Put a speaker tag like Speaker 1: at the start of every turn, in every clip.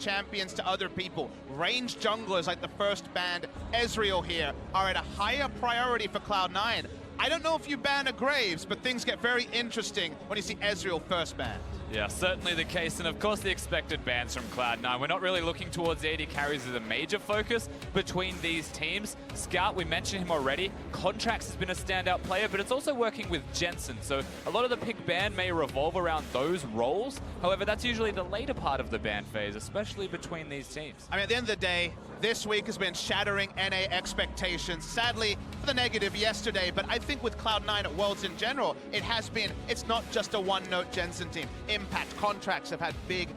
Speaker 1: champions to other people. Range junglers like the first banned Ezreal here are at a higher priority for Cloud9. I don't know if you ban a Graves, but things get very interesting when you see Ezreal first banned.
Speaker 2: Yeah, certainly the case, and of course the expected bans from Cloud9. We're not really looking towards AD carries as a major focus between these teams. Scout, we mentioned him already. Contracts has been a standout player, but it's also working with Jensen, so a lot of the pick ban may revolve around those roles. However, that's usually the later part of the ban phase, especially between these teams.
Speaker 1: I mean, at the end of the day, this week has been shattering NA expectations. Sadly, for the negative yesterday, but I think with Cloud9 at Worlds in general, it's not just a one-note Jensen team. Impact Contracts have had big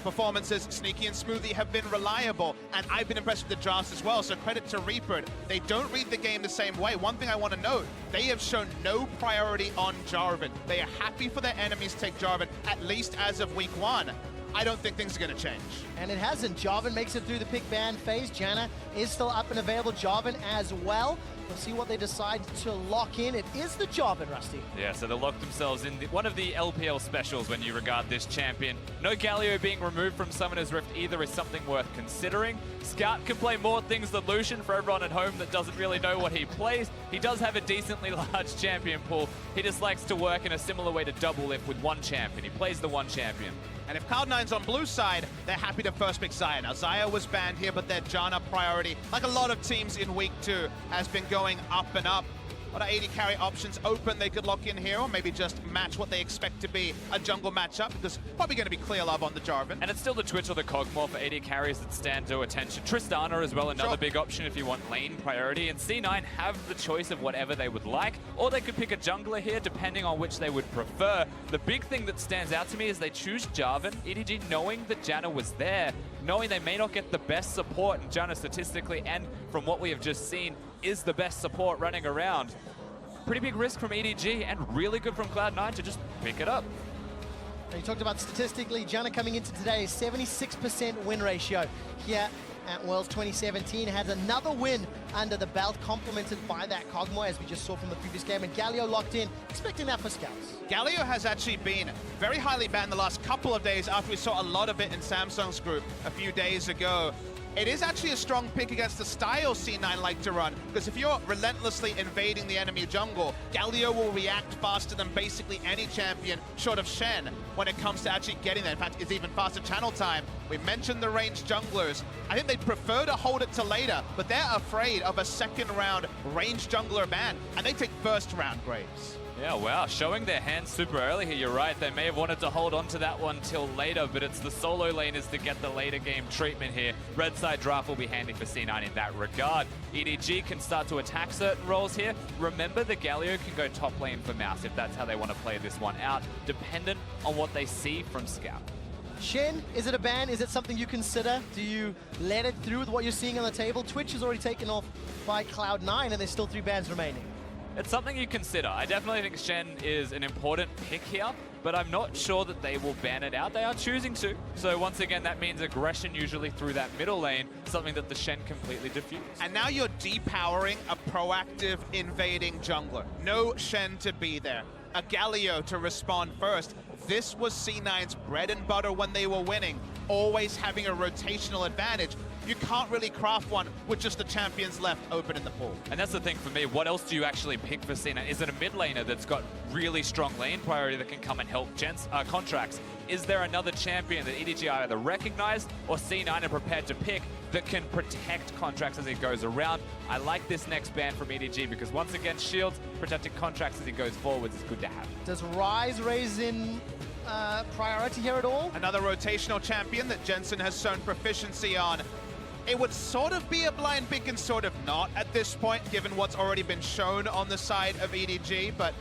Speaker 1: performances. Sneaky and Smoothie have been reliable, and I've been impressed with the drafts as well, so credit to Reaper. They don't read the game the same way. One thing I want to note, they have shown no priority on Jarvan. They are happy for their enemies to take Jarvan, at least as of week 1. I don't think things are going to change.
Speaker 3: And it hasn't. Jarvan makes it through the pick ban phase. Janna is still up and available. Jarvan as well. We'll see what they decide to lock in. It is the Jarvan, Rusty.
Speaker 2: Yeah, so they locked themselves in one of the LPL specials when you regard this champion. No Galio being removed from Summoner's Rift either is something worth considering. Scout can play more things than Lucian for everyone at home that doesn't really know what he plays. He does have a decently large champion pool. He just likes to work in a similar way to double lift with one champion. He plays the one champion.
Speaker 1: And if Cloud9's on blue side, they're happy to first pick Xayah. Now, Xayah was banned here, but their Janna priority, like a lot of teams in week 2, has been going up and up. A lot of AD carry options open they could lock in here, or maybe just match what they expect to be a jungle matchup, because probably going to be clear love on the Jarvan.
Speaker 2: And it's still the Twitch or the Kog'Maw for AD carries that stand to attention. Tristana as well, another big option if you want lane priority. And C9 have the choice of whatever they would like, or they could pick a jungler here, depending on which they would prefer. The big thing that stands out to me is they choose Jarvan. EDG knowing that Janna was there, knowing they may not get the best support, and Janna statistically, and from what we have just seen, is the best support running around. Pretty big risk from EDG, and really good from Cloud9 to just pick it up.
Speaker 3: You talked about statistically, Janna coming into today, 76% win ratio here at Worlds 2017. Has another win under the belt, complemented by that Kog'Maw, as we just saw from the previous game. And Galio locked in, expecting that for Scouts.
Speaker 1: Galio has actually been very highly banned the last couple of days after we saw a lot of it in Samsung's group a few days ago. It is actually a strong pick against the style C9 like to run, because if you're relentlessly invading the enemy jungle, Galio will react faster than basically any champion short of Shen when it comes to actually getting there. In fact, it's even faster channel time. We mentioned the ranged junglers. I think they'd prefer to hold it to later, but they're afraid of a second round ranged jungler ban, and they take first round Graves.
Speaker 2: Yeah, wow, showing their hands super early here, you're right. They may have wanted to hold on to that one till later, but it's the solo laners to get the later game treatment here. Red side draft will be handy for C9 in that regard. EDG can start to attack certain roles here. Remember, the Galio can go top lane for Mouse if that's how they want to play this one out, dependent on what they see from Scout.
Speaker 3: Shen, is it a ban? Is it something you consider? Do you let it through with what you're seeing on the table? Twitch is already taken off by Cloud9, and there's still 3 bans remaining.
Speaker 2: It's something you consider. I definitely think Shen is an important pick here, but I'm not sure that they will ban it out. They are choosing to. So once again, that means aggression usually through that middle lane, something that the Shen completely diffuse.
Speaker 1: And now you're depowering a proactive invading jungler. No Shen to be there. A Galio to respond first. This was C9's bread and butter when they were winning, always having a rotational advantage. You can't really craft one with just the champions left open in the pool.
Speaker 2: And that's the thing for me, what else do you actually pick for C9? Is it a mid laner that's got really strong lane priority that can come and help contracts? Is there another champion that EDG either recognized or C9 are prepared to pick that can protect contracts as he goes around? I like this next ban from EDG because once again, shields protecting contracts as he goes forwards is good to have.
Speaker 3: Does Ryze raise in priority here at all?
Speaker 1: Another rotational champion that Jensen has shown proficiency on. It would sort of be a blind pick and sort of not at this point, given what's already been shown on the side of EDG, but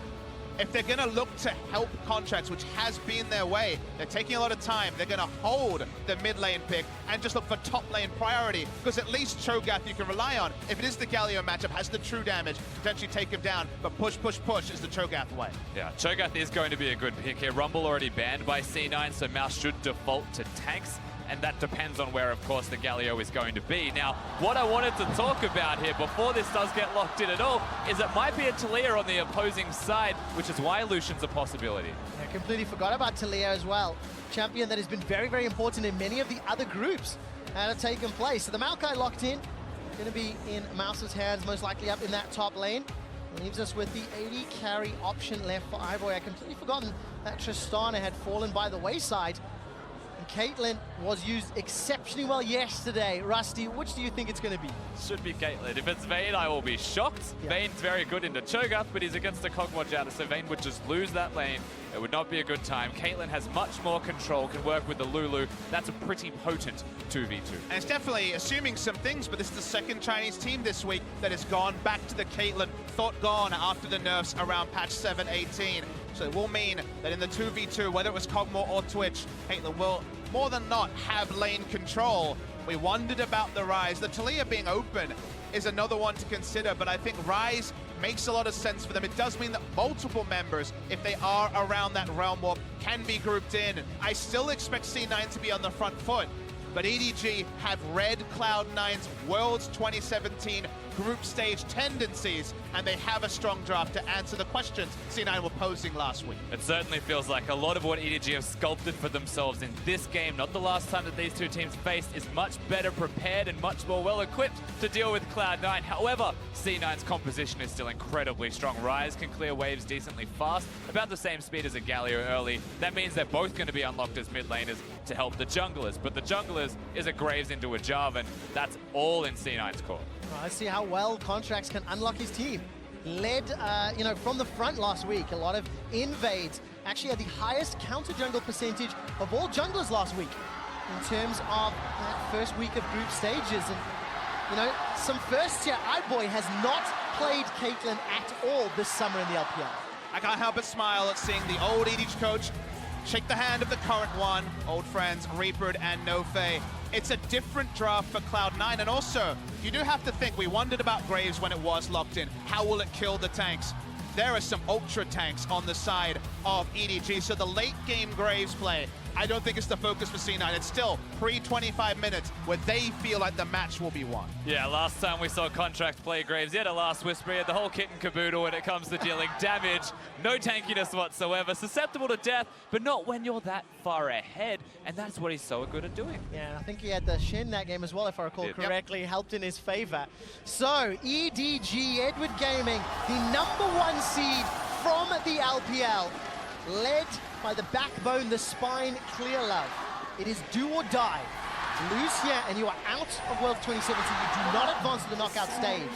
Speaker 1: if they're going to look to help contracts, which has been their way, they're taking a lot of time. They're going to hold the mid lane pick and just look for top lane priority, because at least Cho'Gath you can rely on. If it is the Galio matchup, has the true damage, potentially take him down, but push, push, push is the Cho'Gath way.
Speaker 2: Yeah, Cho'Gath is going to be a good pick here. Rumble already banned by C9, so Mouse should default to tanks. and that depends on where, of course, the Galio is going to be. Now, what I wanted to talk about here before this does get locked in at all is it might be a Talia on the opposing side, which is why Lucian's a possibility.
Speaker 3: I completely forgot about Talia as well. Champion that has been very, very important in many of the other groups that have taken place. So the Maokai locked in, going to be in Mouse's hands, most likely up in that top lane. Leaves us with the AD carry option left for Ivory. I completely forgotten that Tristana had fallen by the wayside. And Caitlyn was used exceptionally well yesterday. Rusty, which do you think it's going to be?
Speaker 2: Should be Caitlyn. If it's Vayne, I will be shocked.
Speaker 3: Yeah.
Speaker 2: Vayne's very good into Cho'Gath, but he's against a Kog'Maw Jada, so Vayne would just lose that lane. It would not be a good time. Caitlyn has much more control, can work with the Lulu. That's a pretty potent 2v2.
Speaker 1: And it's definitely assuming some things, but this is the second Chinese team this week that has gone back to the Caitlyn thought gone after the nerfs around patch 7.18. So it will mean that in the 2v2, whether it was Kog'Maw or Twitch, Caitlyn will more than not have lane control. We wondered about the Rise. The Talia being open is another one to consider, but I think Rise makes a lot of sense for them. It does mean that multiple members, if they are around that Realm Warp, can be grouped in. I still expect C9 to be on the front foot, but EDG have read Cloud9's Worlds 2017 group stage tendencies, and they have a strong draft to answer the questions C9 were posing last week.
Speaker 2: It certainly feels like a lot of what EDG have sculpted for themselves in this game, not the last time that these two teams faced, is much better prepared and much more well-equipped to deal with Cloud9. However, C9's composition is still incredibly strong. Rise can clear waves decently fast, about the same speed as a Galio early. That means they're both going to be unlocked as mid laners to help the junglers, but the junglers is a Graves into a Jarvan. That's all in C9's core.
Speaker 3: Let's see how well Contracts can unlock his team. Led, from the front last week. A lot of invades. Actually had the highest counter jungle percentage of all junglers last week in terms of that first week of group stages. And, some first tier iBoy has not played Caitlyn at all this summer in the LPL.
Speaker 1: I can't help but smile at seeing the old EDG coach shake the hand of the current one, old friends Reaper and Nofe. It's a different draft for Cloud9, and also, you do have to think, we wondered about Graves when it was locked in. How will it kill the tanks? There are some ultra tanks on the side of EDG, so the late game Graves play, I don't think it's the focus for C9. It's still pre-25 minutes where they feel like the match will be won.
Speaker 2: Yeah, last time we saw Contract play Graves, he had a last whisper, he had the whole kit and caboodle when it comes to dealing damage. No tankiness whatsoever, susceptible to death, but not when you're that far ahead, and that's what he's so good at doing.
Speaker 3: Yeah, and I think he had the Shin that game as well, if I recall correctly, helped in his favor. So, EDG, Edward Gaming, the #1 seed from the LPL, led by the backbone, the spine, Clear Love. It is do or die. Lose here and you are out of World 2017. You do not advance to the knockout stage.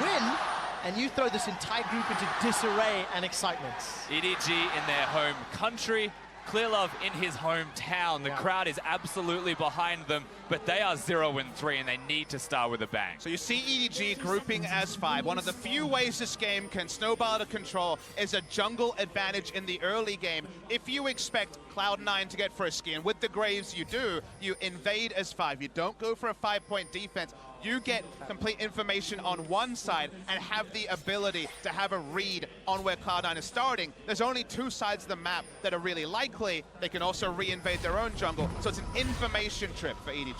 Speaker 3: Win, and you throw this entire group into disarray and excitement.
Speaker 2: EDG in their home country, Clear Love in his hometown. The crowd is absolutely behind them, but they are 0-3 and they need to start with a bang.
Speaker 1: So you see EDG grouping as 5. One of the few ways this game can snowball out of control is a jungle advantage in the early game. If you expect Cloud9 to get frisky, and with the Graves you do, you invade as 5. You don't go for a 5-point defense. You get complete information on one side and have the ability to have a read on where Cloud9 is starting. There's only 2 sides of the map that are really likely. They can also re-invade their own jungle, so it's an information trip for EDG.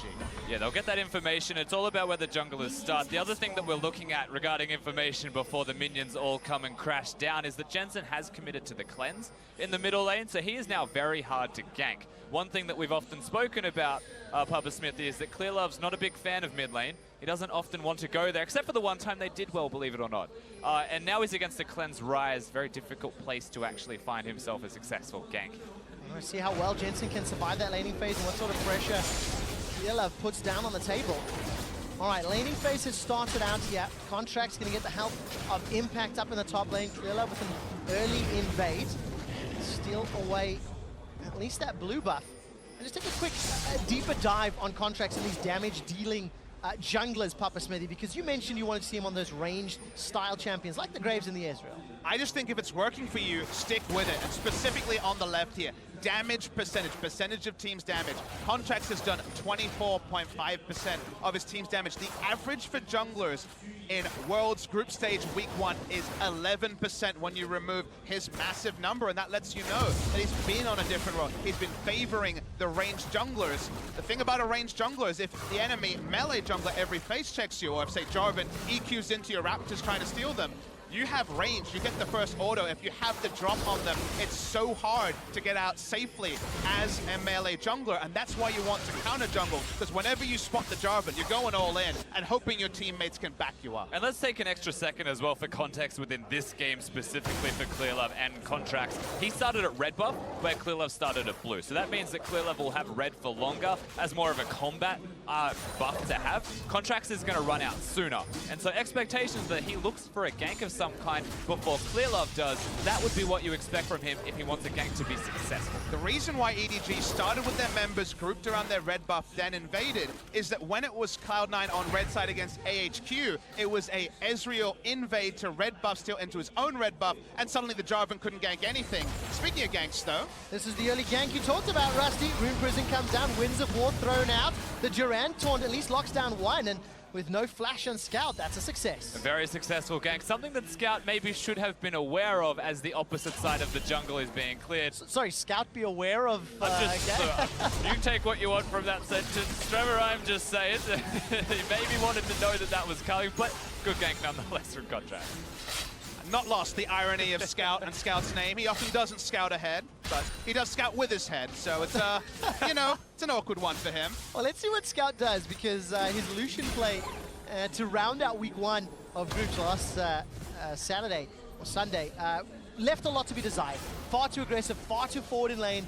Speaker 2: Yeah, they'll get that information. It's all about where the junglers start. The other thing that we're looking at regarding information before the minions all come and crash down is that Jensen has committed to the cleanse in the middle lane, so he is now very hard to gank. One thing that we've often spoken about, Papa Smithy, is that Clear Love's not a big fan of mid lane. He doesn't often want to go there, except for the one time they did well, believe it or not. And now he's against a Cleanse Rise, very difficult place to actually find himself a successful gank.
Speaker 3: We'll see how well Jensen can survive that laning phase and what sort of pressure Clear Love puts down on the table. All right, laning phase has started out here. Contract's going to get the help of Impact up in the top lane. Clear Love with an early invade. Steal away at least that blue buff. And just take a quick deeper dive on Contracts and these damage-dealing junglers, Papa Smithy, because you mentioned you wanted to see him on those ranged style champions like the Graves and the Ezreal.
Speaker 1: I just think if it's working for you, stick with it, and specifically on the left here. damage percentage of team's damage, Contracts has done 24.5% of his team's damage. The average for junglers in Worlds Group Stage Week 1 is 11% when you remove his massive number, and that lets you know that he's been on a different role. He's been favoring the ranged junglers. The thing about a ranged jungler is if the enemy melee jungler every face checks you, or if, say, Jarvan EQs into your Raptors trying to steal them, you have range, you get the first auto. If you have the drop on them, it's so hard to get out safely as a melee jungler, and that's why you want to counter jungle, because whenever you spot the Jarvan, you're going all in and hoping your teammates can back you up.
Speaker 2: And let's take an extra second as well for context within this game specifically for Clearlove and Contracts. He started at red buff, where Clearlove started at blue. So that means that Clearlove will have red for longer as more of a combat buff to have. Contracts is going to run out sooner. And so expectations that he looks for a gank of some kind before Clearlove does, that would be what you expect from him if he wants a gank to be successful.
Speaker 1: The reason why EDG started with their members grouped around their red buff, then invaded, is that when it was Cloud9 on red side against AHQ, it was a Ezreal invade to red buff steal into his own red buff, and suddenly the Jarvan couldn't gank anything. Speaking of ganks, though,
Speaker 3: this is the early gank you talked about, Rusty. Rune Prison comes down, Winds of War thrown out. The Durant taunt at least locks down one, and with no flash on Scout, that's a success.
Speaker 2: A very successful gank, something that Scout maybe should have been aware of as the opposite side of the jungle is being cleared.
Speaker 3: Sorry, Scout be aware of
Speaker 2: you take what you want from that sentence. Trevor, I'm just saying. He maybe wanted to know that that was coming, but good gank nonetheless from Contract.
Speaker 1: not lost the irony of Scout and Scout's name. He often doesn't scout ahead, but he does scout with his head. So it's, you know, it's an awkward one for him.
Speaker 3: Well, let's see what Scout does, because his Lucian play to round out week one of groups last Saturday or Sunday left a lot to be desired. Far too aggressive, far too forward in lane,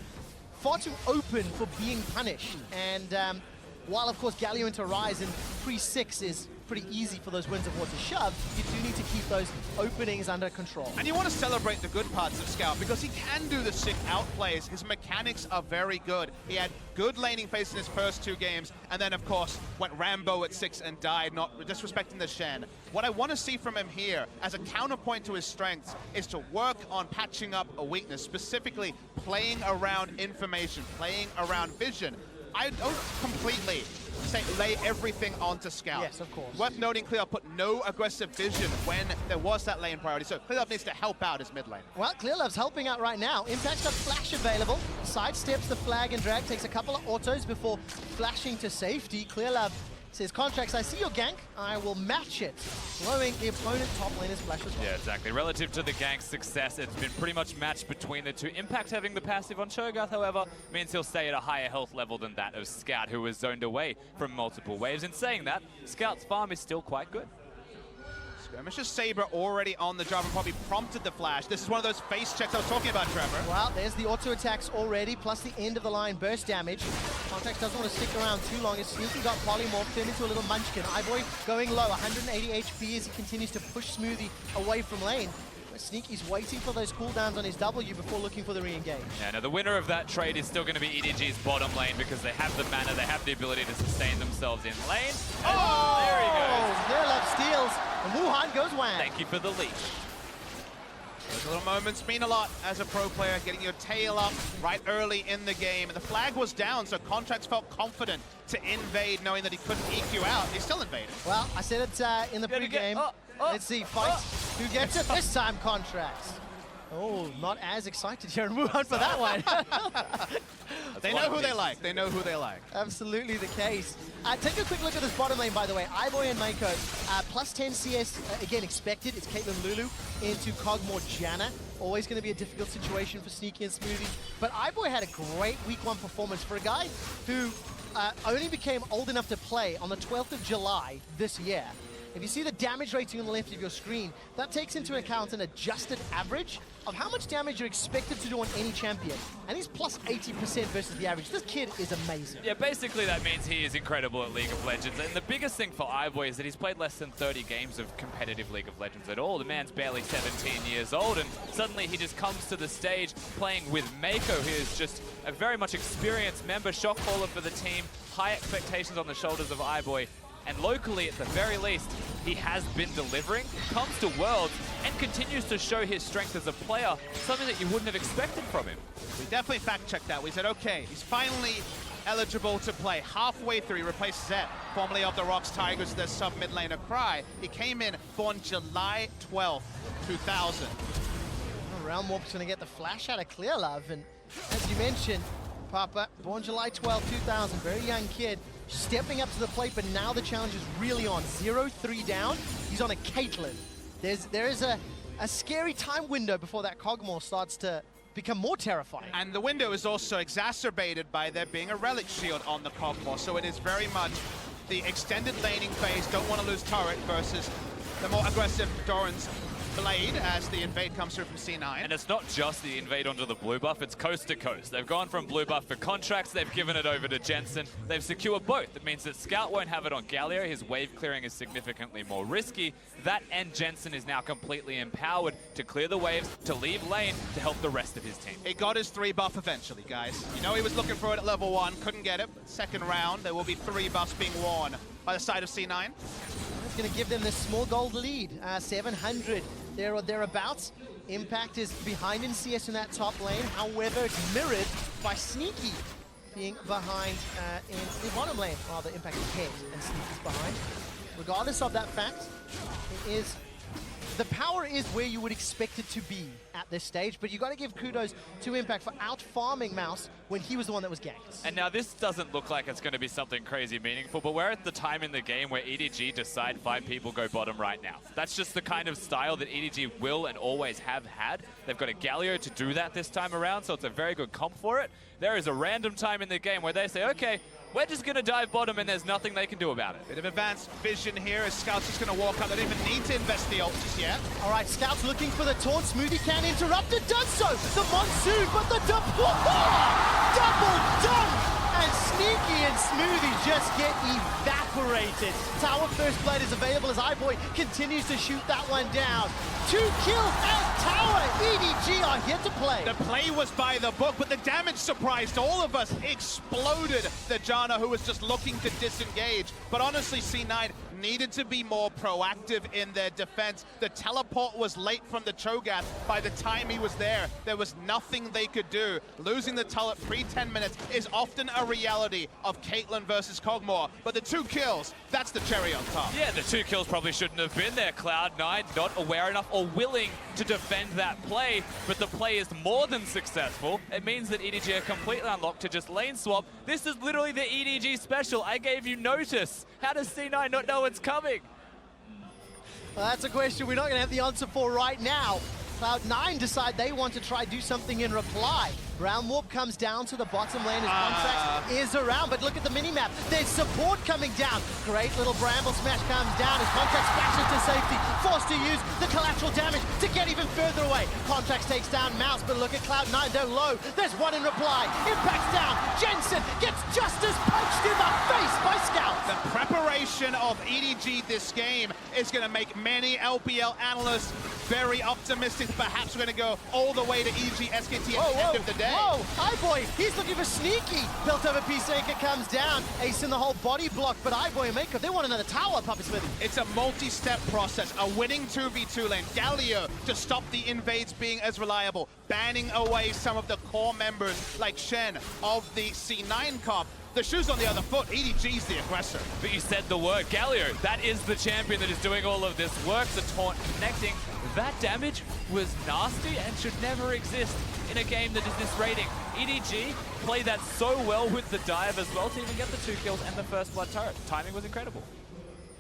Speaker 3: far too open for being punished. And while, of course, Galio into Rise in pre-6 is pretty easy for those Winds of War to shove, you do need to keep those openings under control.
Speaker 1: And you want to celebrate the good parts of Scout, because he can do the sick outplays. His mechanics are very good. He had good laning phase in his first two games, and then, of course, went Rambo at 6 and died, not disrespecting the Shen. What I want to see from him here, as a counterpoint to his strengths, is to work on patching up a weakness, specifically playing around information, playing around vision. I don't completely say lay everything onto Scout.
Speaker 3: Yes, of course.
Speaker 1: Worth noting, Clearlove put no aggressive vision when there was that lane priority, so Clearlove needs to help out his mid lane.
Speaker 3: Well, Clearlove's helping out right now. Impact's got Flash available, sidesteps the flag and drag, takes a couple of autos before flashing to safety. Clearlove says, Contracts, I see your gank, I will match it. Slowing the opponent top laner's flash as well.
Speaker 2: Yeah, exactly. Relative to the gank's success, it's been pretty much matched between the two. Impact having the passive on Cho'Gath, however, means he'll stay at a higher health level than that of Scout, who was zoned away from multiple waves. In saying that, Scout's farm is still quite good.
Speaker 1: Skirmisher's Saber already on the job and probably prompted the flash. This is one of those face checks I was talking about, Trevor.
Speaker 3: Well, there's the auto attacks already, plus the end of the line burst damage. Contracts doesn't want to stick around too long. His Sneaky got polymorphed, turned into a little munchkin. Ivory going low, 180 HP as he continues to push Smoothie away from lane. Sneaky's waiting for those cooldowns on his W before looking for the re-engage.
Speaker 2: Yeah, now the winner of that trade is still going to be EDG's bottom lane, because they have the mana, they have the ability to sustain themselves in lane. And there he goes.
Speaker 3: Clearlove steals, and Wuhan goes wham.
Speaker 2: Thank you for the leash.
Speaker 1: Those little moments mean a lot as a pro player, getting your tail up right early in the game. And the flag was down, so Contracts felt confident to invade, knowing that he couldn't EQ out. He still invaded.
Speaker 3: Well, I said it in the pre-game. Let's see, fights. Who gets it this time, Contracts? Oh, not as excited here in Wuhan for that one.
Speaker 1: They know who they like. They know who they like.
Speaker 3: Absolutely the case. Take a quick look at this bottom lane, by the way. Iboy and Mako, plus 10 CS, again, expected. It's Caitlyn Lulu into Cogmore Janna. Always going to be a difficult situation for Sneaky and Smoothie. But Iboy had a great week one performance for a guy who only became old enough to play on the 12th of July this year. If you see the damage rating on the left of your screen, that takes into account an adjusted average of how much damage you're expected to do on any champion. And he's plus 80% versus the average. This kid is amazing.
Speaker 2: Yeah, basically that means he is incredible at League of Legends. And the biggest thing for Ivoy is that he's played less than 30 games of competitive League of Legends at all. The man's barely 17 years old, and suddenly he just comes to the stage playing with Mako, who is just a very much experienced member, shock caller for the team. High expectations on the shoulders of Ivoy. And locally, at the very least, he has been delivering, comes to Worlds, and continues to show his strength as a player, something that you wouldn't have expected from him.
Speaker 1: We definitely fact-checked that. We said, okay, he's finally eligible to play. Halfway through, he replaced Zet, formerly of the Rocks Tigers, their sub-mid laner Cry. He came in born July 12th, 2000.
Speaker 3: Realm Warp's going to get the flash out of Clear Love, and as you mentioned, Papa, born July 12, 2000, very young kid, stepping up to the plate, but now the challenge is really on. 0-3 down, he's on a Caitlyn. There is a scary time window before that Kog'Maw starts to become more terrifying.
Speaker 1: And the window is also exacerbated by there being a relic shield on the Kog'Maw, so it is very much the extended laning phase, don't want to lose turret, versus the more aggressive Doran's Blade as the invade comes through from C9.
Speaker 2: And it's not just the invade onto the blue buff, it's coast to coast. They've gone from blue buff for contracts, they've given it over to Jensen. They've secured both. It means that Scout won't have it on Galio, his wave clearing is significantly more risky. That and Jensen is now completely empowered to clear the waves, to leave lane, to help the rest of his team.
Speaker 1: He got his 3 buff eventually, guys. You know he was looking for it at level 1, couldn't get it. Second round, there will be 3 buffs being worn by the side of C9.
Speaker 3: It's going to give them this small gold lead, 700 there or thereabouts. Impact is behind in CS in that top lane. However, it's mirrored by Sneaky being behind in the bottom lane. Rather, Impact is ahead and Sneaky's behind. Regardless of that fact, it is the power is where you would expect it to be at this stage, but you got to give kudos to Impact for out-farming Mouse when he was the one that was ganked.
Speaker 2: And now this doesn't look like it's going to be something crazy meaningful, but we're at the time in the game where EDG decide 5 people go bottom right now. That's just the kind of style that EDG will and always have had. They've got a Galio to do that this time around, so it's a very good comp for it. There is a random time in the game where they say, okay, we're just going to dive bottom and there's nothing they can do about it.
Speaker 1: Bit of advanced vision here as Scout's just going to walk out. They don't even need to invest the ult just yet.
Speaker 3: All right, Scout's looking for the taunt. Smoothie can interrupt it, does so. The Monsoon, but the double done. And Sneaky and Smoothie just get evaporated. Tower First Blade is available as iBoy continues to shoot that one down. 2 kills and Tower. EDG are here to play.
Speaker 1: The play was by the book, but the damage surprised all of us. Exploded the Janna, who was just looking to disengage. But honestly, C9 needed to be more proactive in their defense. The teleport was late from the Cho'Gath. By the time he was there was nothing they could do. Losing the turret pre-10 minutes is often a reality of Caitlyn versus Kog'Maw. But the 2 kills, that's the cherry on top.
Speaker 2: Yeah, the 2 kills probably shouldn't have been there. Cloud9 not aware enough or willing to defend that play, but the play is more than successful. It means that EDG are completely unlocked to just lane swap. This is literally the EDG special. I gave you notice. How does C9 not know it's coming?
Speaker 3: Well, that's a question we're not going to have the answer for right now. Cloud9 decide they want to try do something in reply. Realm Warp comes down to the bottom lane as Contracts is around, but look at the minimap. There's support coming down. Great little Bramble Smash comes down as Contracts flashes to safety, forced to use the collateral damage to get even further away. Contracts takes down Mouse, but look at Cloud9 down low. There's one in reply. Impact's down. Jensen gets just as punched in the face by Scout.
Speaker 1: The preparation of EDG this game is going to make many LPL analysts very optimistic. Perhaps we're going to go all the way to EDG SKT at the end of the day.
Speaker 3: Whoa, iBoy, he's looking for Sneaky. Built over Peacemaker comes down. Ace in the whole body block, but iBoy and Mako, they want another tower, Papa Smithy.
Speaker 1: It's a multi-step process. A winning 2v2 lane. Galio to stop the invades being as reliable. Banning away some of the core members like Shen of the C9 comp. The shoe's on the other foot. EDG's the aggressor.
Speaker 2: But you said the word, Galio. That is the champion that is doing all of this work. The taunt connecting. That damage was nasty and should never exist in a game that is this rating. EDG played that so well with the dive as well to even get the 2 kills and the first blood turret. Timing was incredible.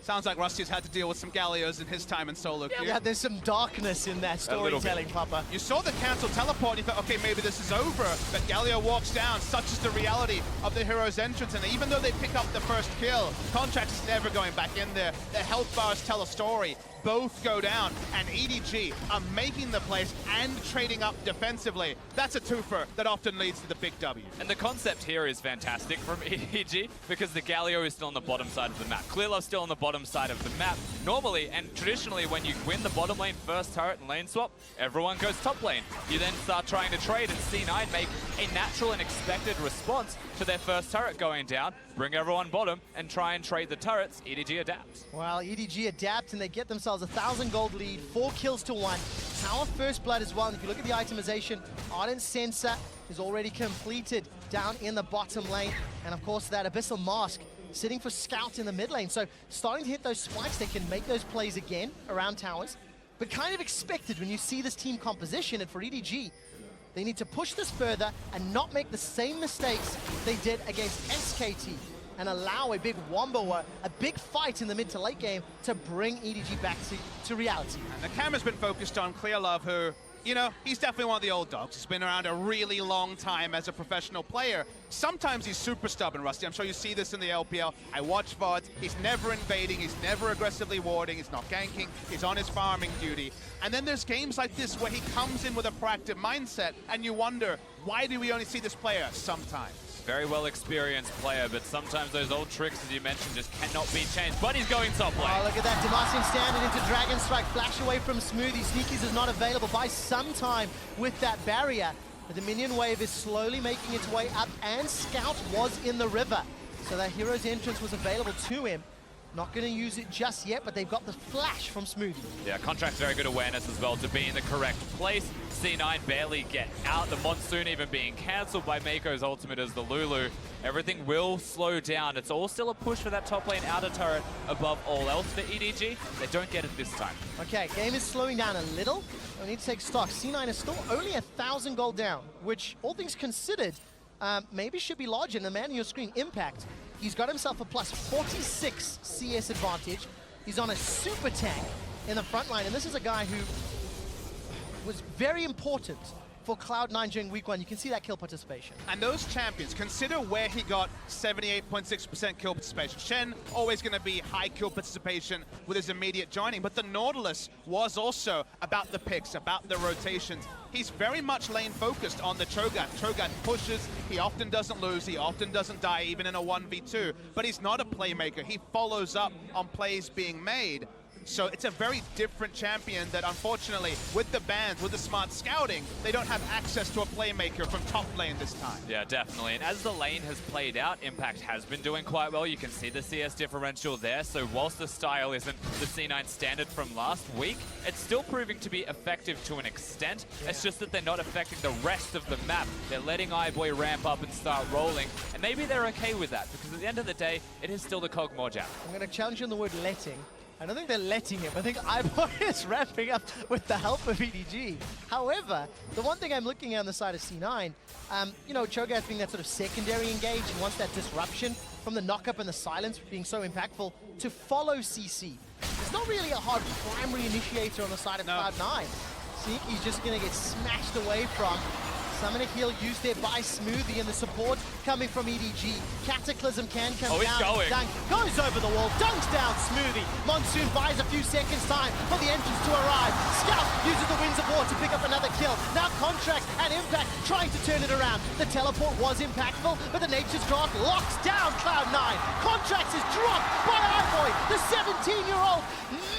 Speaker 1: Sounds like Rusty's had to deal with some Galios in his time in solo queue.
Speaker 3: Yeah, there's some darkness in that storytelling, Papa.
Speaker 1: You saw the cancel teleport, you thought, okay, maybe this is over, but Galio walks down. Such is the reality of the hero's entrance, and even though they pick up the first kill, Contracts is never going back in there. The health bars tell a story. both go down, and EDG are making the plays and trading up defensively. That's a twofer that often leads to the big W.
Speaker 2: And the concept here is fantastic from EDG because the Galio is still on the bottom side of the map. Clearlove's still on the bottom side of the map. Normally, and traditionally, when you win the bottom lane first turret and lane swap, everyone goes top lane. You then start trying to trade, and C9 make a natural and expected response to their first turret going down, bring everyone bottom, and try and trade the turrets. EDG adapts.
Speaker 3: Well, EDG adapt, and they get themselves a 1,000 gold lead, 4 kills to 1. Tower first blood as well, and if you look at the itemization, Ardent Sensor is already completed down in the bottom lane, and of course that Abyssal Mask sitting for Scout in the mid lane. So starting to hit those spikes, they can make those plays again around towers, but kind of expected when you see this team composition, and for EDG, they need to push this further and not make the same mistakes they did against SKT and allow a big wombo, a big fight in the mid to late game to bring EDG back to reality.
Speaker 1: And the camera's been focused on Clearlove, who, you know, he's definitely one of the old dogs. He's been around a really long time as a professional player. Sometimes he's super stubborn, Rusty. I'm sure you see this in the LPL. I watch VODs. He's never invading. He's never aggressively warding. He's not ganking. He's on his farming duty. And then there's games like this where he comes in with a proactive mindset, and you wonder, why do we only see this player sometimes?
Speaker 2: Very well experienced player, but sometimes those old tricks, as you mentioned, just cannot be changed. But he's going top lane.
Speaker 3: Oh, look at that. Demacian standing into Dragon Strike. Flash away from Smoothie. Sneakies is not available by some time with that barrier. The Dominion wave is slowly making its way up, and Scout was in the river. So that hero's entrance was available to him. Not going to use it just yet, but they've got the flash from Smoothie.
Speaker 2: Yeah, Contract's very good awareness as well to be in the correct place. C9 barely get out. The Monsoon even being cancelled by Mako's ultimate as the Lulu. Everything will slow down. It's all still a push for that top lane outer turret above all else for EDG. They don't get it this time.
Speaker 3: Okay, game is slowing down a little. We need to take stock. C9 is still only 1,000 gold down, which, all things considered, maybe should be larger. And the man on your screen, Impact, he's got himself a plus 46 CS advantage. He's on a super tank in the front line, and this is a guy who was very important for Cloud9 during week 1. You can see that kill participation.
Speaker 1: And those champions, consider where he got 78.6% kill participation. Shen, always going to be high kill participation with his immediate joining, but the Nautilus was also about the picks, about the rotations. He's very much lane focused on the Cho'Gath. Cho'Gath pushes, he often doesn't lose, he often doesn't die, even in a 1v2, but he's not a playmaker. He follows up on plays being made. So it's a very different champion that, unfortunately, with the bans, with the smart scouting, they don't have access to a playmaker from top lane this time.
Speaker 2: Yeah, definitely. And as the lane has played out, Impact has been doing quite well. You can see the CS differential there. So whilst the style isn't the C9 standard from last week, it's still proving to be effective to an extent. Yeah. It's just that they're not affecting the rest of the map. They're letting iBoy ramp up and start rolling. And maybe they're okay with that, because at the end of the day, it is still the Cog Morjab.
Speaker 3: I'm going to challenge you on the word letting. I don't think they're letting him. I think iBoy is ramping up with the help of EDG. However, the one thing I'm looking at on the side of C9, you know, Cho'Gath being that sort of secondary engage, he wants that disruption from the knock-up and the silence being so impactful to follow CC. There's not really a hard primary initiator on the side of Cloud9. Sneaky's just going to get smashed away from. Summon a heal used there by Smoothie, and the support coming from EDG. Cataclysm can come down. Dunk goes over the wall, dunks down Smoothie. Monsoon buys a few seconds time for the entrance to arrive. Scout uses the Winds of War to pick up another kill. Now Contract and Impact trying to turn it around. The teleport was impactful, but the Nature's Draft locks down Cloud9. Contract is dropped by iBoy, the 17-year-old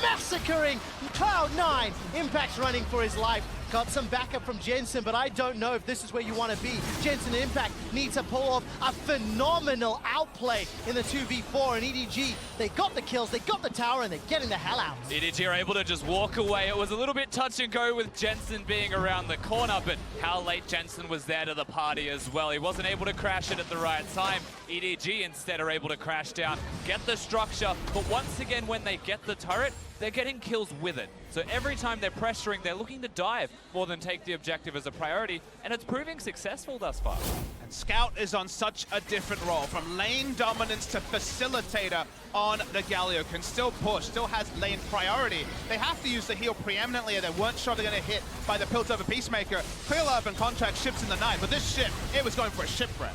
Speaker 3: massacring Cloud9. Impact's running for his life. Got some backup from Jensen, but I don't know if this is where you want to be. Jensen and Impact need to pull off a phenomenal outplay in the 2v4, and EDG, they got the kills, they got the tower, and they're getting the hell out.
Speaker 2: EDG are able to just walk away. It was a little bit touch and go with Jensen being around the corner, but how late Jensen was there to the party as well. He wasn't able to crash it at the right time. EDG instead are able to crash down, get the structure, but once again, when they get the turret, they're getting kills with it. So every time they're pressuring, they're looking to dive more than take the objective as a priority, and it's proving successful thus far.
Speaker 1: And Scout is on such a different role, from lane dominance to facilitator on the Galio. Can still push, still has lane priority. They have to use the heal preeminently, and they weren't sure they're going to hit by the Piltover Peacemaker. Clearlove and Contract ships in the 9, but this ship, it was going for a shipwreck.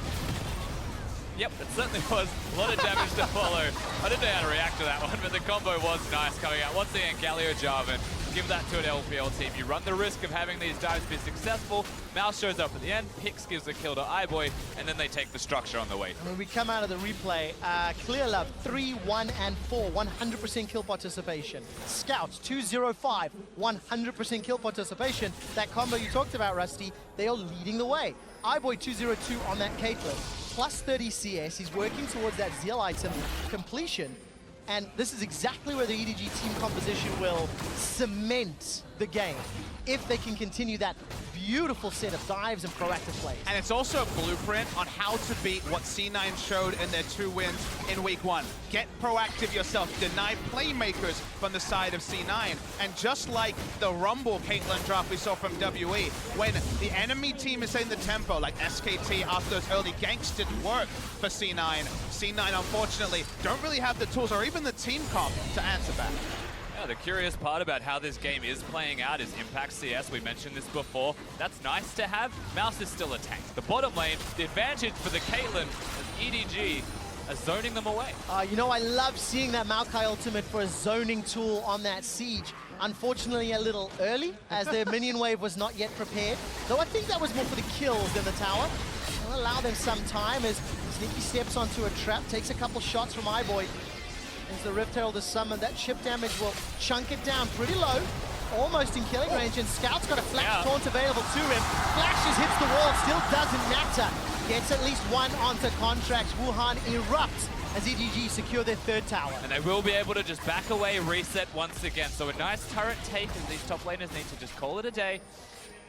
Speaker 2: Yep, it certainly was. A lot of damage to follow. I didn't know how to react to that one, but the combo was nice coming out. Once again, Galio Jarvan, give that to an LPL team. You run the risk of having these dives be successful. Mouse shows up at the end, Pix gives the kill to iBoy, and then they take the structure on the way.
Speaker 3: When we come out of the replay, Clear Love 3, 1, and 4, 100% kill participation. Scouts 205, 100% kill participation. That combo you talked about, Rusty, they are leading the way. iBoy 202 on that Caitlyn, plus 30 CS. He's working towards that Zeal item completion. And this is exactly where the EDG team composition will cement the game if they can continue that beautiful set of dives and proactive plays.
Speaker 1: And it's also a blueprint on how to beat what C9 showed in their 2 wins in week 1. Get proactive yourself, deny playmakers from the side of C9. And just like the Rumble Caitlyn draft we saw from WE, when the enemy team is setting the tempo, like SKT after those early ganks didn't work for C9, C9 unfortunately don't really have the tools or even the team comp to answer back.
Speaker 2: Yeah, the curious part about how this game is playing out is impact CS. We mentioned this before. That's nice to have. Mouse is still a tank. The bottom lane, the advantage for the Caitlyn is EDG is zoning them away.
Speaker 3: You know, I love seeing that Maokai ultimate for a zoning tool on that siege. Unfortunately, a little early, as their minion wave was not yet prepared. Though I think that was more for the kills than the tower. I'll allow them some time as Sneaky steps onto a trap, takes a couple shots from iBoy. As the Rift Herald is summoned, that chip damage will chunk it down pretty low, almost in killing range, and Scout's got a flash taunt available to him. Flashes, hits the wall, still doesn't matter. Gets at least one onto contracts. Wuhan erupts as EDG secure their 3rd tower.
Speaker 2: And they will be able to just back away, reset once again. So a nice turret take, and these top laners need to just call it a day.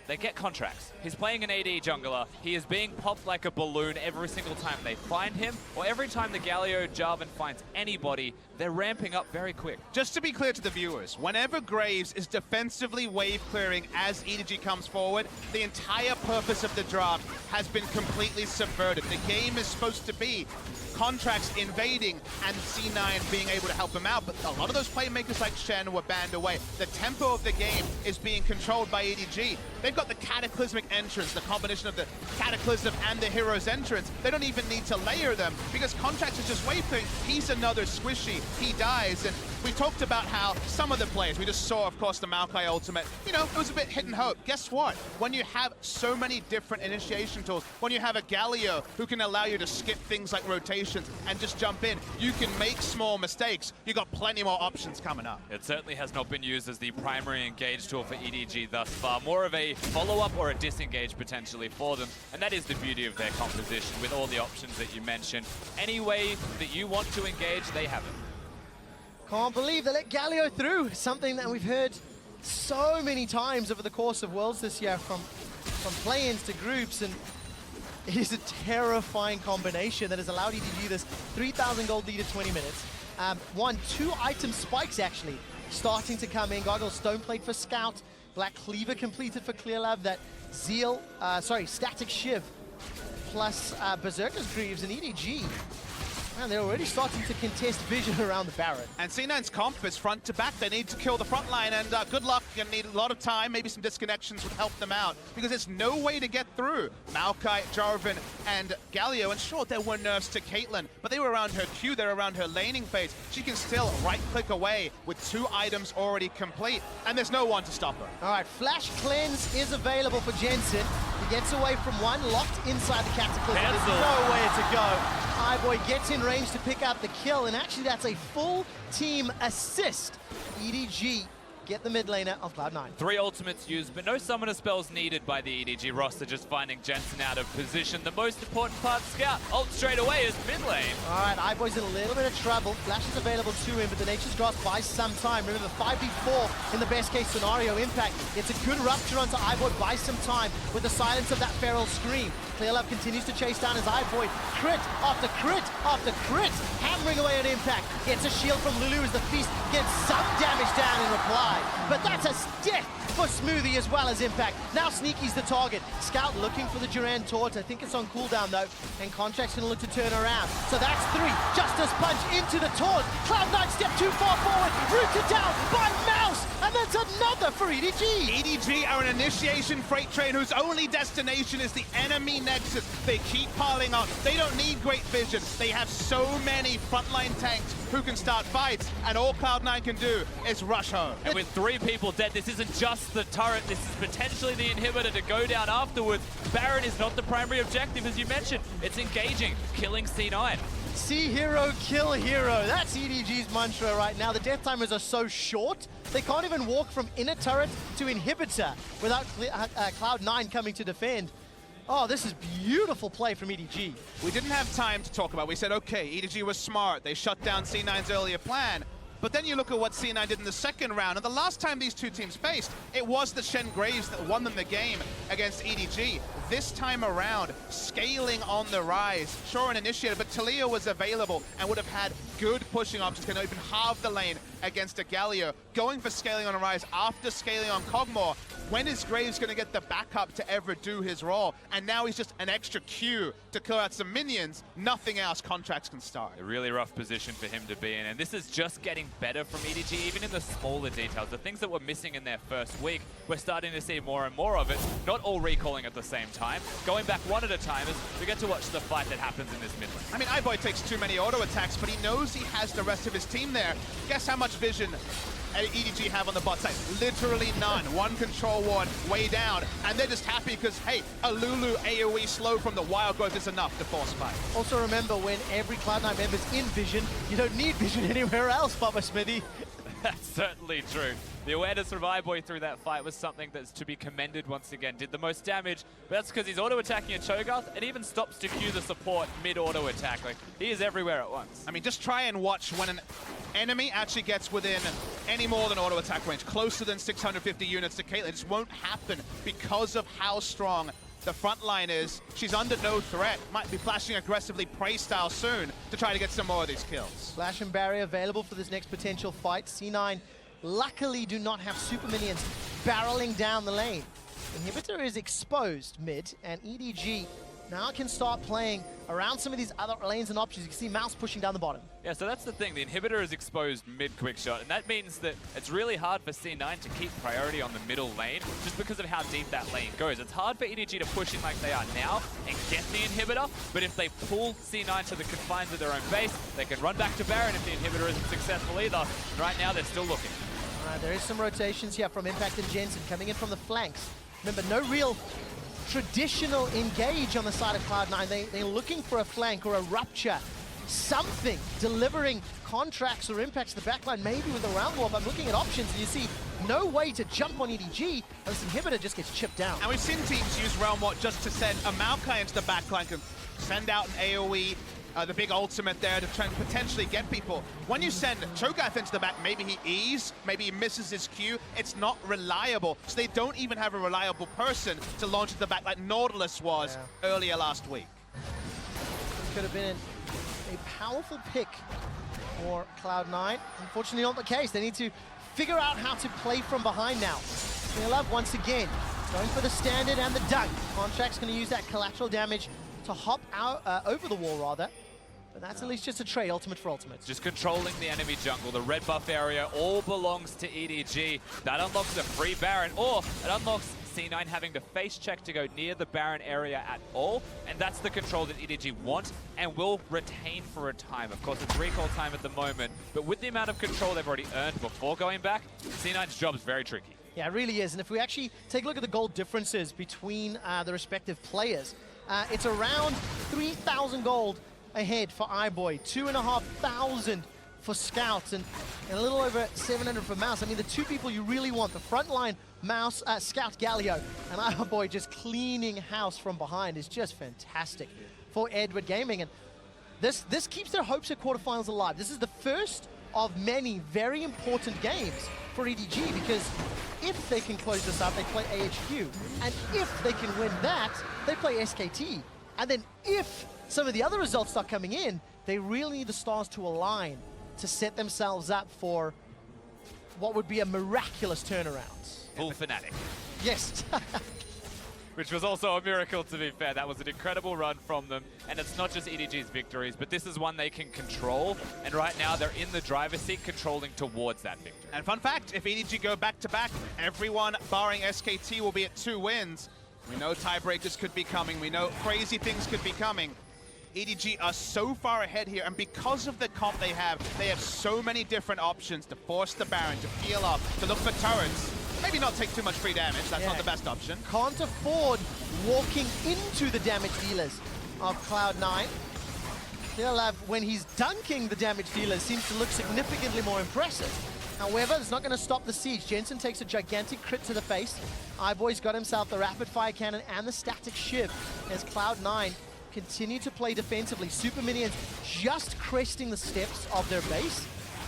Speaker 2: They get contracts. He's playing an AD jungler. He is being popped like a balloon every single time they find him, or every time the Galio Jarvan finds anybody, they're ramping up very quick.
Speaker 1: Just to be clear to the viewers, whenever Graves is defensively wave clearing as EDG comes forward, the entire purpose of the draft has been completely subverted. The game is supposed to be contracts invading and C9 being able to help him out, but a lot of those playmakers like Shen were banned away. The tempo of the game is being controlled by EDG. They've got the Cataclysmic entrance, the combination of the Cataclysm and the Hero's entrance. They don't even need to layer them because contracts is just wave clearing. He's another squishy. He dies, and we talked about how some of the players, we just saw, of course, the Maokai ultimate, you know, it was a bit hit and hope. Guess what? When you have so many different initiation tools, when you have a Galio who can allow you to skip things like rotations and just jump in, you can make small mistakes. You got plenty more options coming up.
Speaker 2: It certainly has not been used as the primary engage tool for EDG thus far. More of a follow-up or a disengage potentially for them, and that is the beauty of their composition with all the options that you mentioned. Any way that you want to engage, they have it.
Speaker 3: Can't believe they let Galio through. Something that we've heard so many times over the course of Worlds this year, from play-ins to groups, and it is a terrifying combination that has allowed EDG this 3,000 gold lead at 20 minutes. 2 item spikes actually starting to come in. Goggle Stone Plate for Scout, Black Cleaver completed for Clear Love, that Zeal, Static Shiv, plus Berserker's Greaves and EDG. Man, they're already starting to contest vision around the Baron.
Speaker 1: And C9's comp is front to back. They need to kill the front line, and good luck. You're gonna need a lot of time. Maybe some disconnections would help them out, because there's no way to get through Maokai, Jarvan, and Galio. And sure, there were nerfs to Caitlyn, but they were around her Q, they're around her laning phase. She can still right-click away with 2 items already complete, and there's no one to stop her.
Speaker 3: All right, Flash Cleanse is available for Jensen. He gets away from one, locked inside the Cataclysm. There's nowhere to go. iBoy gets in range to pick up the kill, and actually that's a full team assist. EDG get the mid laner of Cloud9.
Speaker 2: 3 ultimates used, but no summoner spells needed by the EDG roster, just finding Jensen out of position. The most important part, Scout, ult straight away is mid lane.
Speaker 3: All right, iBoy's in a little bit of trouble. Flash is available to him, but the Nature's Grasp buys some time. Remember, 5v4 in the best case scenario. Impact gets a good rupture onto iBoy, buys some time with the silence of that Feral Scream. Clear Love continues to chase down his iBoy. Crit after crit after crit, hammering away on Impact. Gets a shield from Lulu as the Feast gets some damage down in reply. But that's a death for Smoothie as well as Impact. Now Sneaky's the target. Scout looking for the Duran Taunt. I think it's on cooldown though, and Contract's gonna look to turn around. So that's 3. Justice Punch into the taunt. Cloud9 step too far forward. Rooted down by Mouse. And that's another for EDG.
Speaker 1: EDG are an initiation freight train whose only destination is the enemy nexus. They keep piling on. They don't need great vision. They have so many frontline tanks who can start fights, and all Cloud9 can do is rush home.
Speaker 2: And with 3 people dead, this isn't just the turret, this is potentially the inhibitor to go down afterwards. Baron is not the primary objective, as you mentioned. It's engaging, killing C9.
Speaker 3: See hero, kill hero. That's EDG's mantra right now. The death timers are so short, they can't even walk from inner turret to inhibitor without Cloud9 coming to defend. Oh, this is beautiful play from EDG.
Speaker 1: We didn't have time to talk about. We said, okay, EDG was smart. They shut down C9's earlier plan. But then you look at what C9 did in the second round, and the last time these two teams faced, it was the Shen Graves that won them the game against EDG. This time around, scaling on the rise. Sure, an initiator, but Talia was available and would have had good pushing options, can open half the lane against a Galio. Going for scaling on a rise after scaling on Kog'Maw. When is Graves going to get the backup to ever do his role? And now he's just an extra Q to clear out some minions. Nothing else, contracts can start.
Speaker 2: A really rough position for him to be in, and this is just getting better from EDG, even in the smaller details. The things that were missing in their first week, we're starting to see more and more of it. Not all recalling at the same time. Going back one at a time as we get to watch the fight that happens in this mid lane.
Speaker 1: I mean, iBoy takes too many auto attacks, but he knows he has the rest of his team there. Guess how much vision EDG have on the bot side? Literally none. One control ward way down, and they're just happy because, hey, a Lulu AoE slow from the wild growth is enough to force fight.
Speaker 3: Also remember, when every Cloud9 member's in vision, you don't need vision anywhere else, Papa Smithy.
Speaker 2: That's certainly true. The awareness from iBoy through that fight was something that's to be commended once again. Did the most damage, but that's because he's auto-attacking a Cho'Gath and even stops to queue the support mid-auto attack. Like, he is everywhere at once.
Speaker 1: I mean, just try and watch when an enemy actually gets within any more than auto attack range, closer than 650 units to Caitlyn. It just won't happen because of how strong the front line is. She's under no threat. Might be flashing aggressively prey style soon to try to get some more of these kills.
Speaker 3: Flash and barrier available for this next potential fight. C9 luckily do not have super minions barreling down the lane. Inhibitor is exposed mid, and EDG now can start playing around some of these other lanes and options. You can see Mouse pushing down the bottom.
Speaker 2: Yeah, so that's the thing. The inhibitor is exposed mid-quick shot, and that means that it's really hard for C9 to keep priority on the middle lane just because of how deep that lane goes. It's hard for EDG to push in like they are now and get the inhibitor, but if they pull C9 to the confines of their own base, they can run back to Baron if the inhibitor isn't successful either. Right now, they're still looking.
Speaker 3: There is some rotations here from Impact and Jensen coming in from the flanks. Remember, no real traditional engage on the side of Cloud9. They're looking for a flank or a rupture. Something delivering contracts or impacts to the backline, maybe with a round warp. I'm looking at options, and you see no way to jump on EDG, and this inhibitor just gets chipped down.
Speaker 1: And we've seen teams use Realm Warp just to send a Maokai into the backline, can send out an AoE, the big ultimate there to try and potentially get people. When you send Cho'Gath into the back, maybe he E's, maybe he misses his Q. It's not reliable, so they don't even have a reliable person to launch at the back like Nautilus was earlier last week.
Speaker 3: Could have been a powerful pick for Cloud9. Unfortunately not the case. They need to figure out how to play from behind now. Love once again going for the standard and the dunk. Contract's going to use that collateral damage to hop out over the wall rather. But that's at least just a trade, ultimate for ultimate.
Speaker 2: Just controlling the enemy jungle. The red buff area all belongs to EDG. That unlocks a free Baron, or it unlocks C9 having to face check to go near the Baron area at all. And that's the control that EDG want and will retain for a time. Of course, it's recall time at the moment, but with the amount of control they've already earned before going back, C9's job is very tricky.
Speaker 3: Yeah, it really is. And if we actually take a look at the gold differences between the respective players, it's around 3,000 gold ahead for iBoy, 2,500 for Scouts, and a little over 700 for Mouse. I mean, the two people you really want, the frontline Mouse, Scout Galio, and iBoy just cleaning house from behind is just fantastic for Edward Gaming. And this keeps their hopes at quarterfinals alive. This is the first of many very important games for EDG, because if they can close this up, they play AHQ. And if they can win that, they play SKT. And then if some of the other results start coming in, they really need the stars to align to set themselves up for what would be a miraculous turnaround.
Speaker 2: Full Fnatic.
Speaker 3: Yes.
Speaker 2: which was also a miracle, to be fair. That was an incredible run from them, and it's not just EDG's victories, but this is one they can control, and right now they're in the driver's seat controlling towards that victory.
Speaker 1: And fun fact, if EDG go back-to-back, everyone barring SKT will be at 2 wins. We know tiebreakers could be coming. We know crazy things could be coming. EDG are so far ahead here, and because of the comp they have so many different options to force the Baron, to peel off, to look for turrets. Maybe not take too much free damage, that's not the best option.
Speaker 3: Can't afford walking into the damage dealers of Cloud9. Clearlove, when he's dunking the damage dealers, seems to look significantly more impressive. However, it's not going to stop the siege. Jensen takes a gigantic crit to the face. iBoy's got himself the rapid fire cannon and the static shiv as Cloud9 continue to play defensively. Super Minions just cresting the steps of their base.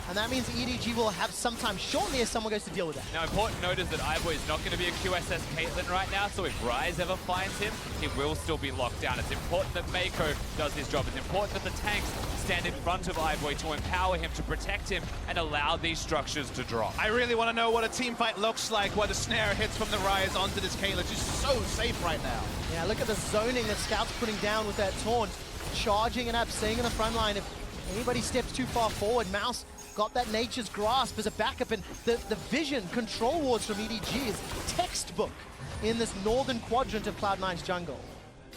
Speaker 3: And that means EDG will have some time shortly as someone goes to deal with that.
Speaker 2: Now, important note is that iBoy is not going to be a QSS Caitlyn right now, so if Ryze ever finds him, he will still be locked down. It's important that Mako does his job. It's important that the tanks stand in front of iBoy to empower him, to protect him, and allow these structures to drop.
Speaker 1: I really want to know what a team fight looks like where the snare hits from the Ryze onto this Caitlyn. She's so safe right now.
Speaker 3: Yeah, look at the zoning that Scout's putting down with that taunt. Charging it up, staying in the front line. If anybody steps too far forward, Mouse got that Nature's Grasp as a backup, and the vision control wards from EDG is textbook in this northern quadrant of Cloud9's jungle.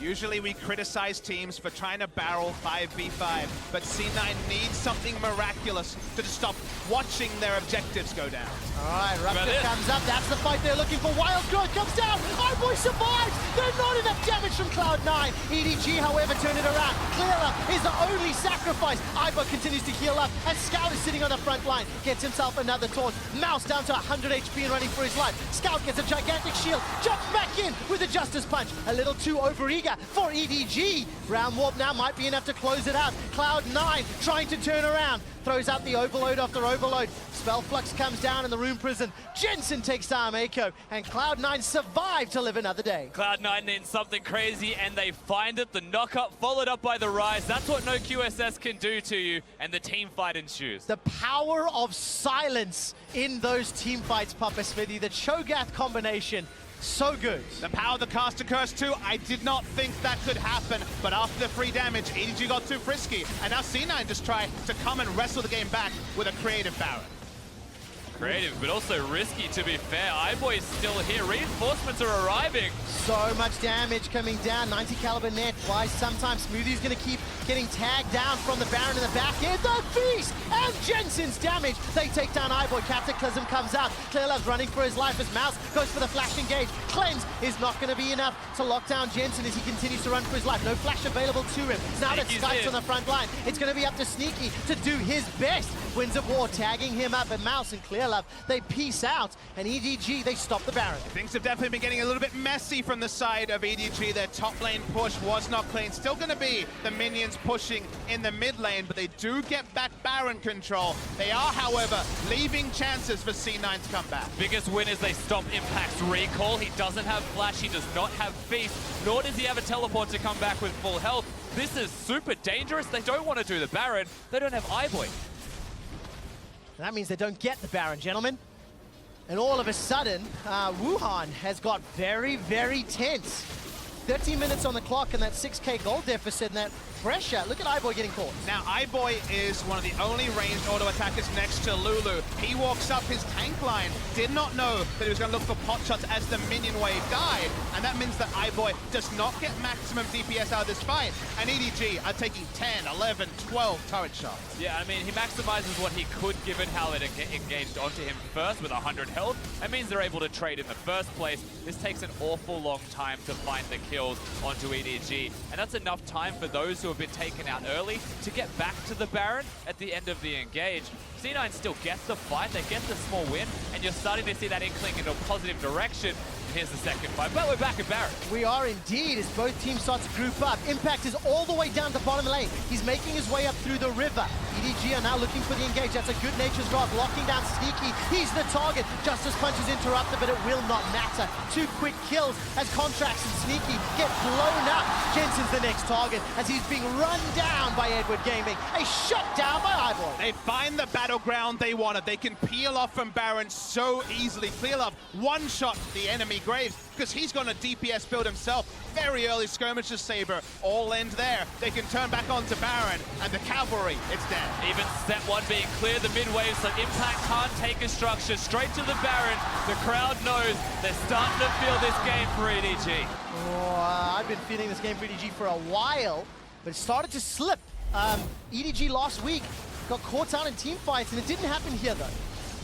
Speaker 1: Usually we criticize teams for trying to barrel 5v5, but C9 needs something miraculous to just stop watching their objectives go down.
Speaker 3: All right, Rupture comes up. That's the fight they're looking for. Wild Growth comes down. iBoy survives. There's not enough damage from Cloud9. EDG, however, turn it around. Clearlove is the only sacrifice. iBoy continues to heal up, and Scout is sitting on the front line. Gets himself another taunt. Mouse down to 100 HP and running for his life. Scout gets a gigantic shield. Jumps back in with a Justice Punch. A little too overeager for EDG. Round Warp now might be enough to close it out. Cloud9 trying to turn around. Throws out the overload after overload. Spell Flux comes down in the Rune Prison. Jensen takes down Mako, and Cloud9 survive to live another day.
Speaker 2: Cloud9 needs something crazy, and they find it. The knock-up followed up by the Ryze. That's what no QSS can do to you, and the team fight ensues.
Speaker 3: The power of silence in those team fights, Papa Smithy. The Cho'Gath combination. So good.
Speaker 1: The power of the Caster Curse too. I did not think that could happen, but after the free damage, EDG got too frisky, and now C9 just try to come and wrestle the game back with a creative Baron.
Speaker 2: Creative, but also risky, to be fair. iBoy is still here. Reinforcements are arriving.
Speaker 3: So much damage coming down. 90 caliber net. Why sometimes Smoothie's going to keep getting tagged down from the Baron in the back end. The Beast and Jensen's damage. They take down iBoy. Cataclysm comes out. Clearlove's running for his life as Mouse goes for the flash engage. Cleanse is not going to be enough to lock down Jensen as he continues to run for his life. No flash available to him. Now that Skype's on the front line, it's going to be up to Sneaky to do his best. Winds of War tagging him up, and Mouse and Clearlove, they peace out, and EDG, they stop the Baron.
Speaker 1: Things have definitely been getting a little bit messy from the side of EDG. Their top lane push was not clean. Still going to be the minions pushing in the mid lane, but they do get back Baron control. They are, however, leaving chances for C9 to come back.
Speaker 2: Biggest win is they stop Impact's recall. He doesn't have Flash, he does not have Feast, nor does he have a teleport to come back with full health. This is super dangerous. They don't want to do the Baron. They don't have iBoy.
Speaker 3: That means they don't get the Baron, gentlemen. And all of a sudden, Wuhan has got very, very tense. 13 minutes on the clock and that 6k gold deficit and that pressure. Look at iBoy getting caught.
Speaker 1: Now, iBoy is one of the only ranged auto attackers next to Lulu. He walks up his tank line, did not know that he was going to look for pot shots as the minion wave died, and that means that iBoy does not get maximum DPS out of this fight, and EDG are taking 10, 11, 12 turret shots.
Speaker 2: Yeah, I mean, he maximizes what he could given how it engaged onto him first with 100 health. That means they're able to trade in the first place. This takes an awful long time to find the kills onto EDG, and that's enough time for those who have been taken out early to get back to the Baron at the end of the engage. C9 still gets the fight, they get the small win, and you're starting to see that inkling in a positive direction. Here's the second fight, but we're back at Baron.
Speaker 3: We are indeed, as both teams start to group up. Impact is all the way down the bottom lane. He's making his way up through the river. EDG are now looking for the engage. That's a good nature's grasp, locking down Sneaky. He's the target. Justice Punch is interrupted, but it will not matter. 2 quick kills as Contracts and Sneaky get blown up. Jensen's the next target as he's being run down by Edward Gaming. A shutdown by iBoy.
Speaker 1: They find the battleground they wanted. They can peel off from Baron so easily. Clearlove one-shot the enemy Graves. because he's gonna DPS build himself. Very early skirmishes, Saber, all end there. They can turn back onto Baron, and the cavalry, it's dead.
Speaker 2: Even step one being clear, the mid wave, so Impact can't take a structure. Straight to the Baron. The crowd knows they're starting to feel this game for EDG.
Speaker 3: Oh, I've been feeling this game for EDG for a while, but it started to slip. EDG last week got caught out in team fights, and it didn't happen here though.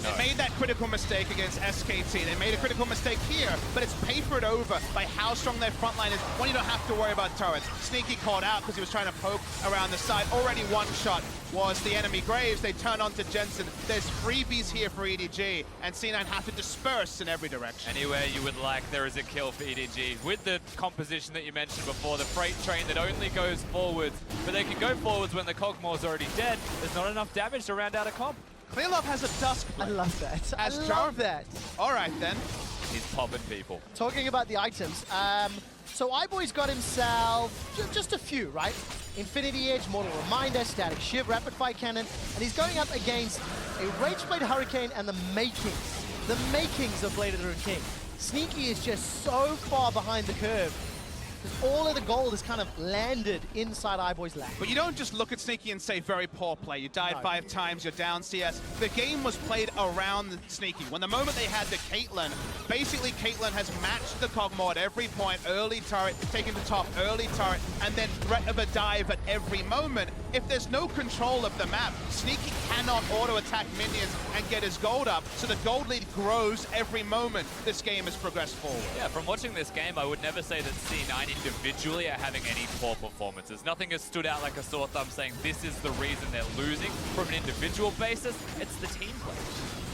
Speaker 1: They made that critical mistake against SKT. They made a critical mistake here, but it's papered over by how strong their front line is when you don't have to worry about turrets. Sneaky caught out because he was trying to poke around the side. Already one shot was the enemy Graves. They turn on to Jensen. There's freebies here for EDG, and C9 have to disperse in every direction.
Speaker 2: Anywhere you would like, there is a kill for EDG. With the composition that you mentioned before, the freight train that only goes forwards, but they can go forwards when the Cogmore's already dead. There's not enough damage to round out a comp.
Speaker 1: Clearlove has a Dusk Blade.
Speaker 3: I love that. I love
Speaker 1: Jarvan.
Speaker 3: that.
Speaker 1: All right, then.
Speaker 2: He's popping people.
Speaker 3: Talking about the items, so iBoy's got himself just a few, right? Infinity Edge, Mortal Reminder, Static Shiv, Rapid Fire Cannon, and he's going up against a Rageblade Hurricane and the makings of Blade of the Ruined King. Sneaky is just so far behind the curve, because all of the gold is kind of landed inside iBoy's lap.
Speaker 1: But you don't just look at Sneaky and say, very poor play. You died 5 times, you're down CS. The game was played around Sneaky. When the moment they had the Caitlyn, basically Caitlyn has matched the Cogmore at every point. Early turret, taking the top, early turret, and then threat of a dive at every moment. If there's no control of the map, Sneaky cannot auto-attack minions and get his gold up, so the gold lead grows every moment this game has progressed forward.
Speaker 2: Yeah, from watching this game, I would never say that C9 individually are having any poor performances. Nothing has stood out like a sore thumb saying this is the reason they're losing. From an individual basis, it's the team play.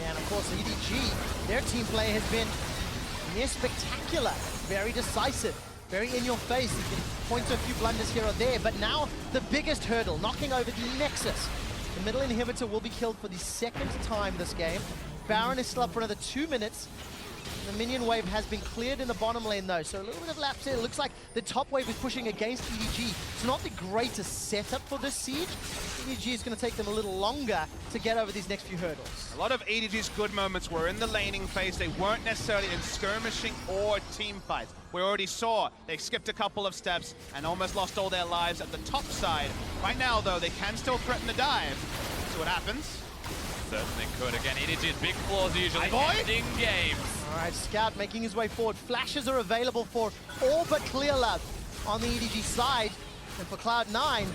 Speaker 3: Yeah, and of course, EDG, their team play has been near spectacular, very decisive, very in your face. You can point to a few blunders here or there, but now the biggest hurdle, knocking over the Nexus. The middle inhibitor will be killed for the second time this game. Baron is still up for another 2 minutes. The minion wave has been cleared in the bottom lane though, so a little bit of lapse here. It looks like the top wave is pushing against EDG. It's not the greatest setup for this siege. EDG is going to take them a little longer to get over these next few hurdles.
Speaker 1: A lot of EDG's good moments were in the laning phase. They weren't necessarily in skirmishing or team fights. We already saw they skipped a couple of steps and almost lost all their lives at the top side. Right now though, they can still threaten the dive. See what happens.
Speaker 2: Certainly could. Again, EDG's big flaws are usually ending games.
Speaker 3: All right, Scout making his way forward. Flashes are available for all but Clearlove on the EDG side. And for Cloud9,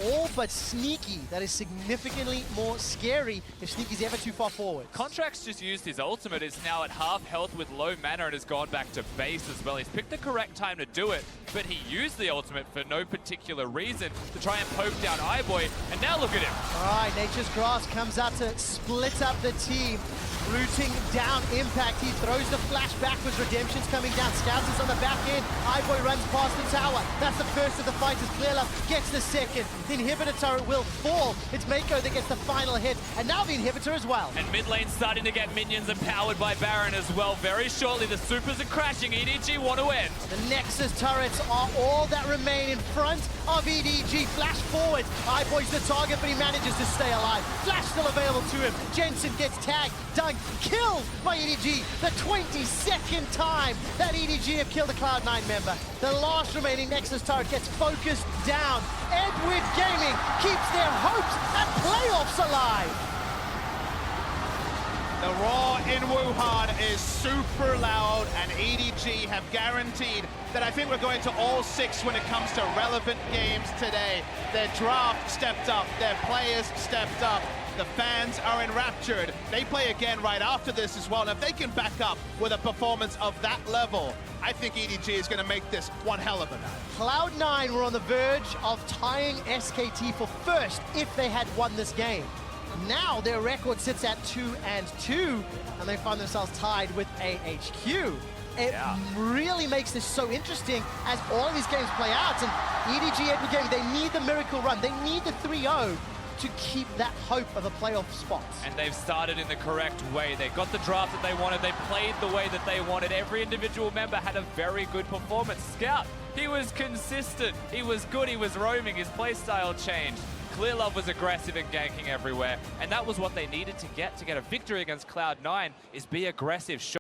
Speaker 3: all but Sneaky. That is significantly more scary if Sneaky's ever too far forward.
Speaker 2: Contract's just used his ultimate, is now at half health with low mana and has gone back to base as well. He's picked the correct time to do it, but he used the ultimate for no particular reason to try and poke down iBoy, and now look at him.
Speaker 3: All right, Nature's Grass comes out to split up the team. Rooting down Impact, he throws the flash backwards, Redemption's coming down, Scouts is on the back end, iBoy runs past the tower, that's the first of the fights as Clearlove gets the second, the inhibitor turret will fall, it's Mako that gets the final hit, and now the inhibitor as well.
Speaker 2: And mid lane starting to get minions empowered by Baron as well. Very shortly the supers are crashing, EDG want to end.
Speaker 3: The Nexus turrets are all that remain in front of EDG, flash forward, iBoy's the target but he manages to stay alive, flash still available to him, Jensen gets tagged, done, killed by EDG, the 22nd time that EDG have killed a Cloud9 member. The last remaining Nexus turret gets focused down. Edward Gaming keeps their hopes at playoffs alive.
Speaker 1: The Raw in Wuhan is super loud, and EDG have guaranteed that I think we're going to all 6 when it comes to relevant games today. Their draft stepped up, their players stepped up, the fans are enraptured. They play again right after this as well, and if they can back up with a performance of that level, I think EDG is going to make this one hell of a night.
Speaker 3: Cloud9 were on the verge of tying SKT for first if they had won this game. Now their record sits at 2-2, and they find themselves tied with AHQ. It really makes this so interesting as all of these games play out, and EDG Edward Gaming, they need the miracle run. They need the 3-0 to keep that hope of a playoff spot.
Speaker 2: And they've started in the correct way. They got the draft that they wanted. They played the way that they wanted. Every individual member had a very good performance. Scout, he was consistent. He was good. He was roaming. His play style changed. Clearlove was aggressive and ganking everywhere. And that was what they needed to get a victory against Cloud9, is be aggressive.